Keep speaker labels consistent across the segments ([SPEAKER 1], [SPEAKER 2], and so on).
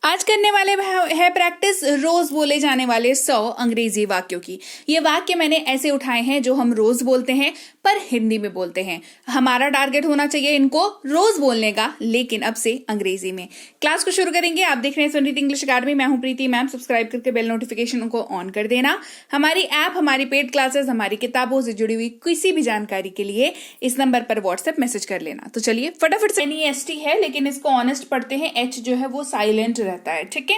[SPEAKER 1] आज करने वाले है प्रैक्टिस रोज बोले जाने वाले 100 अंग्रेजी वाक्यों की। ये वाक्य मैंने ऐसे उठाए हैं जो हम रोज बोलते हैं पर हिंदी में बोलते हैं। हमारा टारगेट होना चाहिए इनको रोज बोलने का, लेकिन अब से अंग्रेजी में। क्लास को शुरू करेंगे। आप देख रहे हैं सुनीति इंग्लिश अकादमी। मैं हूं प्रीति मैम। सब्सक्राइब करके बेल नोटिफिकेशन को ऑन कर देना। हमारी ऐप, हमारी पेड क्लासेस, हमारी किताबों से जुड़ी हुई किसी भी जानकारी के लिए इस नंबर पर व्हाट्सएप मैसेज कर लेना। तो चलिए फटाफट से। NEST है लेकिन इसको ऑनेस्ट पढ़ते हैं। H जो है वो साइलेंट रहता है, ठीक है।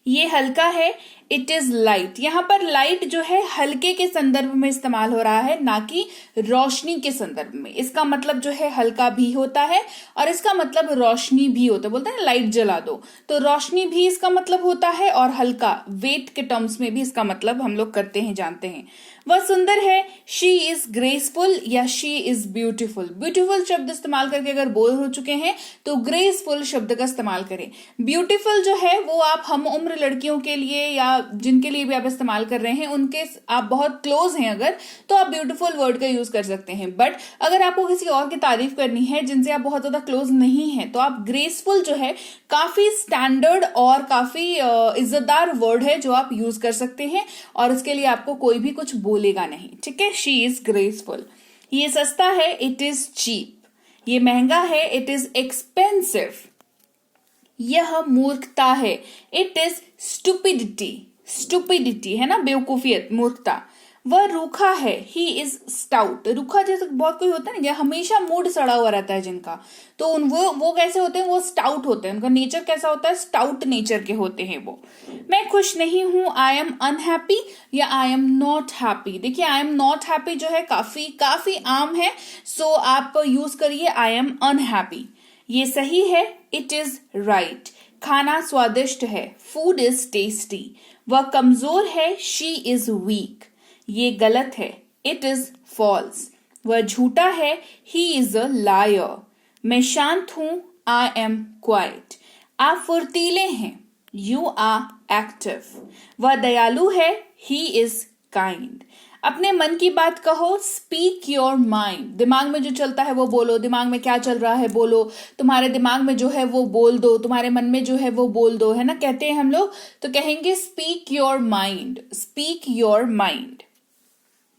[SPEAKER 1] ये हल्का है, इट इज लाइट। यहां पर लाइट जो है हल्के के संदर्भ में इस्तेमाल हो रहा है, ना कि रोशनी के संदर्भ में। इसका मतलब जो है हल्का भी होता है और इसका मतलब रोशनी भी होता है। बोलते हैं लाइट जला दो, तो रोशनी भी इसका मतलब होता है और हल्का वेट के टर्म्स में भी इसका मतलब हम लोग करते हैं, जानते हैं। वह सुंदर है, शी इज ग्रेसफुल या शी इज ब्यूटीफुल। ब्यूटीफुल शब्द इस्तेमाल करके अगर बोर हो चुके हैं तो ग्रेसफुल शब्द का इस्तेमाल करें। ब्यूटीफुल जो है वो आप हम उम्र लड़कियों के लिए या जिनके लिए भी आप इस्तेमाल कर रहे हैं, उनके आप बहुत क्लोज हैं अगर, तो आप ब्यूटीफुल वर्ड का यूज कर सकते हैं। बट अगर आपको किसी और की तारीफ करनी है जिनसे आप बहुत ज्यादा क्लोज नहीं है, तो आप ग्रेसफुल जो है काफी स्टैंडर्ड और काफी इज्जतदार वर्ड है जो आप यूज कर सकते हैं और इसके लिए आपको कोई भी कुछ बोलेगा नहीं, ठीक है। She is graceful. ये सस्ता है, इट इज चीप। ये महंगा है, इट इज एक्सपेंसिव। यह मूर्खता है, इट इज स्टूपिडिटी। स्टूपिडिटी है ना, बेवकूफियत, मूर्खता। वह रूखा है, ही इज स्टाउट। रूखा जैसे बहुत कोई होता है ना, हमेशा मूड सड़ा हुआ रहता है जिनका, तो वो कैसे होते हैं, वो स्टाउट होते हैं। उनका नेचर कैसा होता है, स्टाउट नेचर के होते हैं वो। मैं खुश नहीं हूं, आई एम अनहैप्पी या आई एम नॉट हैप्पी। देखिए आई एम नॉट हैप्पी जो है काफी आम है, सो आप यूज करिए आई एम अनहैप्पी। ये सही है, इट इज राइट। खाना स्वादिष्ट है, फूड इज टेस्टी। वह कमजोर है, शी इज वीक। ये गलत है, इट इज फॉल्स। वह झूठा है, ही इज अ लायर। मैं शांत हूं, आई एम क्वाइट। आप फुर्तीले हैं, यू आर एक्टिव। वह दयालु है, ही इज काइंड। अपने मन की बात कहो, स्पीक योर माइंड। दिमाग में जो चलता है वो बोलो। दिमाग में क्या चल रहा है बोलो। तुम्हारे दिमाग में जो है वो बोल दो, तुम्हारे मन में जो है वो बोल दो, है ना, कहते हैं हम लोग। तो कहेंगे speak your mind, speak your mind.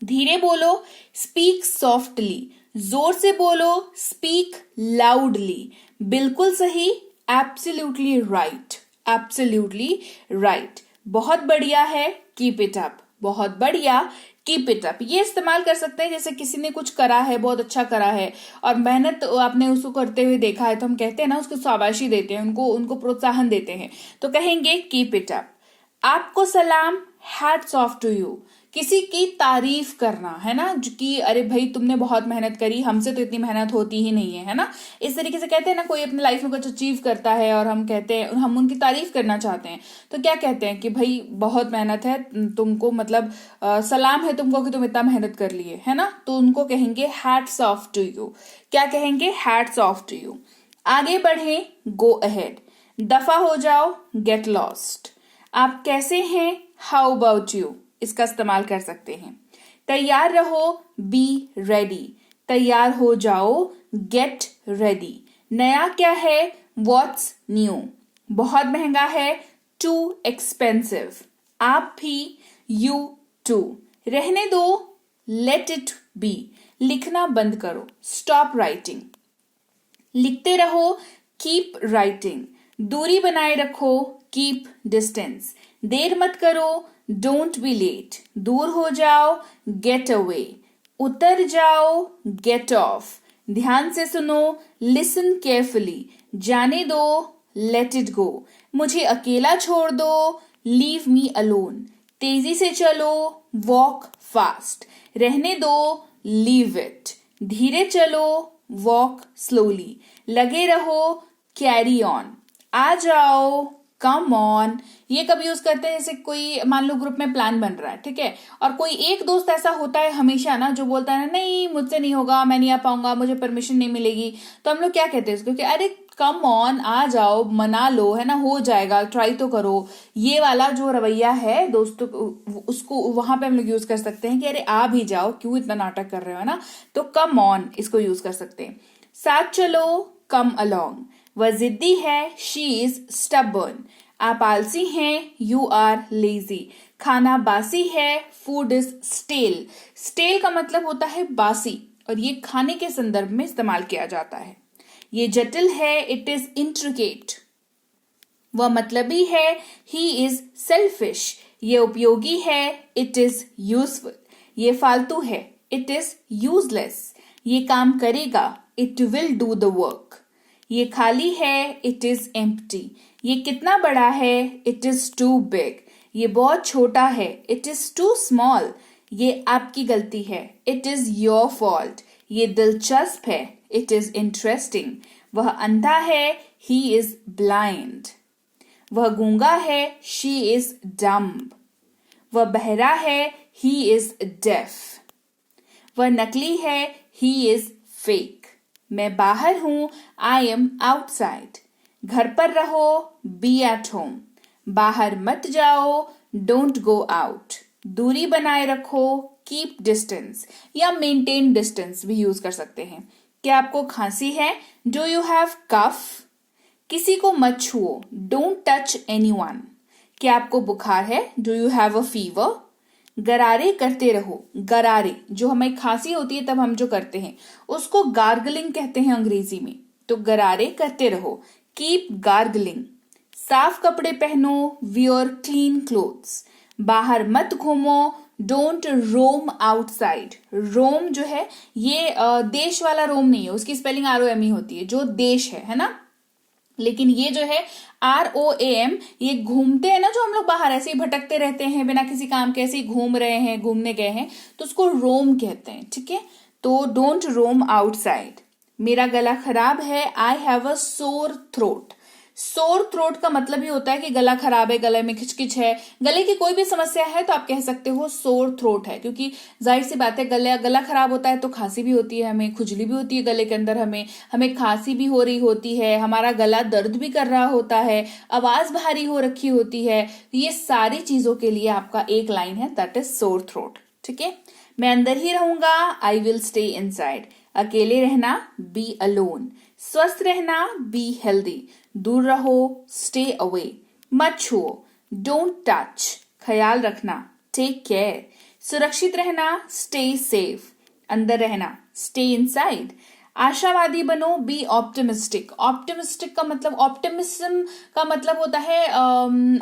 [SPEAKER 1] धीरे बोलो, स्पीक सॉफ्टली। जोर से बोलो, स्पीक लाउडली। बिल्कुल सही, एब्सोल्युटली राइट, एब्सोल्युटली राइट। बहुत बढ़िया है, कीप इट अप। बहुत बढ़िया, कीप इट अप। ये इस्तेमाल कर सकते हैं जैसे किसी ने कुछ करा है, बहुत अच्छा करा है और मेहनत आपने उसको करते हुए देखा है, तो हम कहते हैं ना, उसको शाबाशी देते हैं, उनको प्रोत्साहन देते हैं, तो कहेंगे कीप इट अप। आपको सलाम, हैट्स ऑफ टू यू। किसी की तारीफ करना, है ना, कि अरे भाई तुमने बहुत मेहनत करी, हमसे तो इतनी मेहनत होती ही नहीं है ना। इस तरीके से कहते हैं ना, कोई अपनी लाइफ में कुछ अचीव करता है और हम कहते हैं, हम उनकी तारीफ करना चाहते हैं, तो क्या कहते हैं कि भाई बहुत मेहनत है तुमको, मतलब सलाम है तुमको कि तुम इतना मेहनत कर लिए, है ना। तो उनको कहेंगे हैट्स ऑफ टू यू। क्या कहेंगे, हैट्स ऑफ टू यू। आगे बढ़े, गो अहेड। दफा हो जाओ, गेट लॉस्ट। आप कैसे हैं, हाउ अबाउट यू। इसका इस्तेमाल कर सकते हैं। तैयार रहो, बी रेडी। तैयार हो जाओ, गेट रेडी। नया क्या है, व्हाट्स न्यू। बहुत महंगा है, टू एक्सपेंसिव। आप भी, यू टू। रहने दो, लेट इट बी। लिखना बंद करो, स्टॉप राइटिंग। लिखते रहो, कीप राइटिंग। दूरी बनाए रखो, कीप डिस्टेंस। देर मत करो, डोंट बी लेट। दूर हो जाओ, गेट अवे। उतर जाओ, गेट ऑफ। ध्यान से सुनो, लिसन केयरफुली। जाने दो, लेट इट गो। मुझे अकेला छोड़ दो, लीव मी अलोन। तेजी से चलो, वॉक फास्ट। रहने दो, लीव इट। धीरे चलो, वॉक स्लोली। लगे रहो, कैरी ऑन। आ जाओ, कम ऑन। ये कब यूज करते हैं, जैसे कोई मान लो ग्रुप में प्लान बन रहा है, ठीक है, और कोई एक दोस्त ऐसा होता है हमेशा ना, जो बोलता है ना, नहीं मुझसे नहीं होगा, मैं नहीं आ पाऊंगा, मुझे परमिशन नहीं मिलेगी, तो हम लोग क्या कहते हैं उसको कि अरे कम ऑन, आ जाओ, मना लो, है ना, हो जाएगा, ट्राई तो करो। ये वाला जो रवैया है दोस्तों, उसको वहां पे हम लोग यूज कर सकते हैं कि अरे आ भी जाओ, क्यों इतना नाटक कर रहे हो, है ना। तो कम ऑन इसको यूज कर सकते हैं। साथ चलो, कम अलोंग। वह जिद्दी है, शी इज स्टबर्न। आप आलसी हैं, यू आर लेजी। खाना बासी है, फूड इज स्टेल। स्टेल का मतलब होता है बासी और ये खाने के संदर्भ में इस्तेमाल किया जाता है। ये जटिल है, इट इज इंट्रिकेट। वह मतलबी है, ही इज सेल्फिश। ये उपयोगी है, इट इज यूजफुल। ये फालतू है, इट इज यूजलेस। ये काम करेगा, it will do the work. ये खाली है, इट इज एम्प्टी। ये कितना बड़ा है, इट इज टू बिग। ये बहुत छोटा है, इट इज टू स्मॉल। ये आपकी गलती है, इट इज योर फॉल्ट। ये दिलचस्प है, इट इज इंटरेस्टिंग। वह अंधा है, ही इज ब्लाइंड। वह गूंगा है, शी इज डम्ब। वह बहरा है, ही इज डेफ। वह नकली है, ही इज फेक। मैं बाहर हूं, आई एम आउटसाइड। घर पर रहो, बी एट होम। बाहर मत जाओ, डोंट गो आउट। दूरी बनाए रखो, कीप डिस्टेंस या मेंटेन डिस्टेंस भी यूज कर सकते हैं। क्या आपको खांसी है, डू यू हैव कफ। किसी को मत छुओ, डोंट टच एनीवन। क्या आपको बुखार है, do you have a fever. गरारे करते रहो, गरारे जो हमें खांसी होती है तब हम जो करते हैं उसको गार्गलिंग कहते हैं अंग्रेजी में। तो गरारे करते रहो, कीप गार्गलिंग। साफ कपड़े पहनो, वियर क्लीन क्लोथ्स। बाहर मत घूमो, डोंट रोम आउटसाइड। रोम जो है ये देश वाला रोम नहीं है, उसकी स्पेलिंग ROME होती है, जो देश है ना। लेकिन ये जो है ROAM, ये घूमते हैं ना, जो हम लोग बाहर ऐसे ही भटकते रहते हैं बिना किसी काम के, ऐसे ही घूम रहे हैं, घूमने गए हैं, तो उसको रोम कहते हैं। ठीक है, तो डोंट रोम आउटसाइड। मेरा गला खराब है, I have a sore throat. Sore throat का मतलब ही होता है कि गला खराब है, गले में खिचकिच है, गले की कोई भी समस्या है तो आप कह सकते हो सोर थ्रोट है। क्योंकि जाहिर सी बात है, गला खराब होता है तो खांसी भी होती है, हमें खुजली भी होती है गले के अंदर, हमें खांसी भी हो रही होती है, हमारा गला दर्द भी कर रहा होता है, आवाज भारी हो रखी होती है। ये सारी चीजों के लिए आपका एक लाइन है, दैट इज सोर थ्रोट। ठीक है, मैं अंदर ही रहूंगा, आई विल स्टे इनसाइड। अकेले रहना, बी अलोन। स्वस्थ रहना, बी हेल्दी। दूर रहो, स्टे अवे। मत छुओ, डोंट टच। ख्याल रखना, टेक केयर। सुरक्षित रहना, स्टे सेफ। अंदर रहना, स्टे इनसाइड। आशावादी बनो, बी ऑप्टिमिस्टिक। ऑप्टिमिस्टिक का मतलब, ऑप्टिमिज्म का मतलब होता है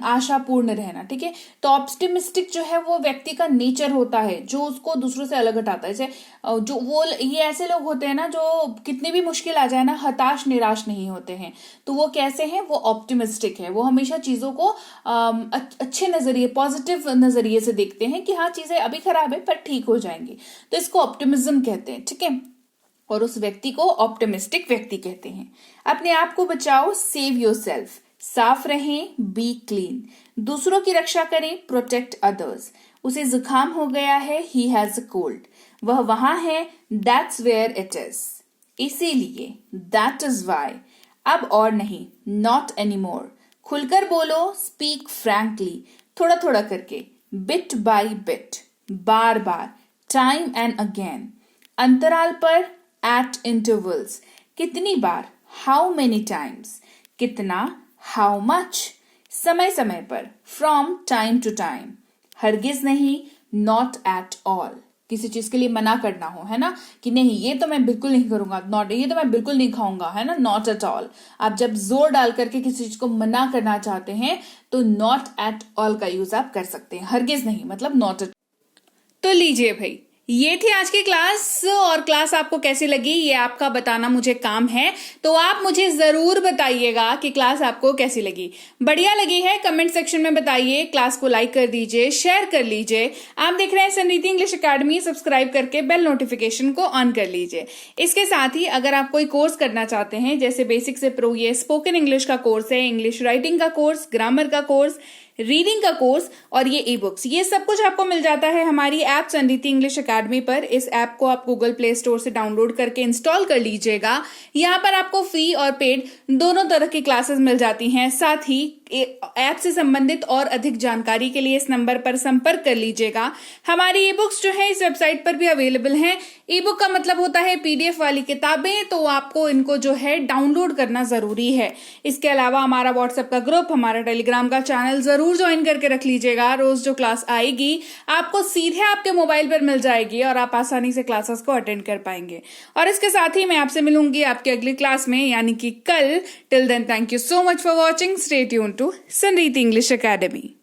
[SPEAKER 1] आशापूर्ण रहना। ठीक है, तो ऑप्टिमिस्टिक जो है वो व्यक्ति का नेचर होता है जो उसको दूसरों से अलग हटाता है। जैसे जो वो ये ऐसे लोग होते हैं ना जो कितनी भी मुश्किल आ जाए ना, हताश निराश नहीं होते हैं। तो वो कैसे हैं, वो ऑप्टिमिस्टिक है। वो हमेशा चीजों को अच्छे नजरिए, पॉजिटिव नजरिए से देखते हैं कि हाँ चीजें अभी खराब है पर ठीक हो जाएंगी, तो इसको ऑप्टिमिज्म कहते हैं। ठीक है, और उस व्यक्ति को ऑप्टिमिस्टिक व्यक्ति कहते हैं। अपने आप को बचाओ, सेव योरसेल्फ। साफ रहें, बी क्लीन। दूसरों की रक्षा करें, प्रोटेक्ट अदर्स। उसे जुकाम हो गया है, ही हैज अ कोल्ड। वह वहां है, दैट्स वेयर इट इज। इसीलिए, दैट इज वाई। अब और नहीं, नॉट एनीमोर। खुलकर बोलो, स्पीक फ्रैंकली। थोड़ा थोड़ा करके, bit by bit. Bar bar, time and again. अंतराल पर, at intervals। कितनी बार, how many times। कितना, how much। समय समय पर, from time to time। हरगिज नहीं, not at all। किसी चीज के लिए मना करना हो, है ना, कि नहीं ये तो मैं बिल्कुल नहीं करूंगा, नॉट, ये तो मैं बिल्कुल नहीं खाऊंगा, है ना, नॉट एट ऑल। आप जब जोर डाल करके किसी चीज को मना करना चाहते हैं तो नॉट एट ऑल का यूज आप कर सकते हैं, हरगिज नहीं मतलब नॉट एट। तो लीजिए भाई, ये थी आज की क्लास, और क्लास आपको कैसी लगी ये आपका बताना मुझे काम है, तो आप मुझे जरूर बताइएगा कि क्लास आपको कैसी लगी। बढ़िया लगी है कमेंट सेक्शन में बताइए, क्लास को लाइक कर दीजिए, शेयर कर लीजिए। आप देख रहे हैं समृद्धि इंग्लिश अकेडमी, सब्सक्राइब करके बेल नोटिफिकेशन को ऑन कर लीजिए। इसके साथ ही अगर आप कोई कोर्स करना चाहते हैं, जैसे बेसिक से प्रो, ये स्पोकन इंग्लिश का कोर्स है, इंग्लिश राइटिंग का कोर्स, ग्रामर का कोर्स, रीडिंग का कोर्स और ये ई बुक्स, ये सब कुछ आपको मिल जाता है हमारी ऐप समृद्धि इंग्लिश अकेडमी पर। इस ऐप को आप गूगल प्ले स्टोर से डाउनलोड करके इंस्टॉल कर लीजिएगा। यहाँ पर आपको फ्री और पेड दोनों तरह की क्लासेस मिल जाती हैं, साथ ही ऐप से संबंधित और अधिक जानकारी के लिए इस नंबर पर संपर्क कर लीजिएगा। हमारी ई बुक्स जो है इस वेबसाइट पर भी अवेलेबल हैं। ई बुक का मतलब होता है पीडीएफ वाली किताबें, तो आपको इनको जो है डाउनलोड करना जरूरी है। इसके अलावा हमारा व्हाट्सएप का ग्रुप, हमारा टेलीग्राम का चैनल जरूर ज्वाइन करके रख लीजिएगा। रोज जो क्लास आएगी आपको सीधे आपके मोबाइल पर मिल जाएगी और आप आसानी से क्लासेस को अटेंड कर पाएंगे। और इसके साथ ही मैं आपसे मिलूंगी आपकी अगली क्लास में, यानी कि कल। Till then, thank you so much for watching. Stay tune to Sanriti English academy.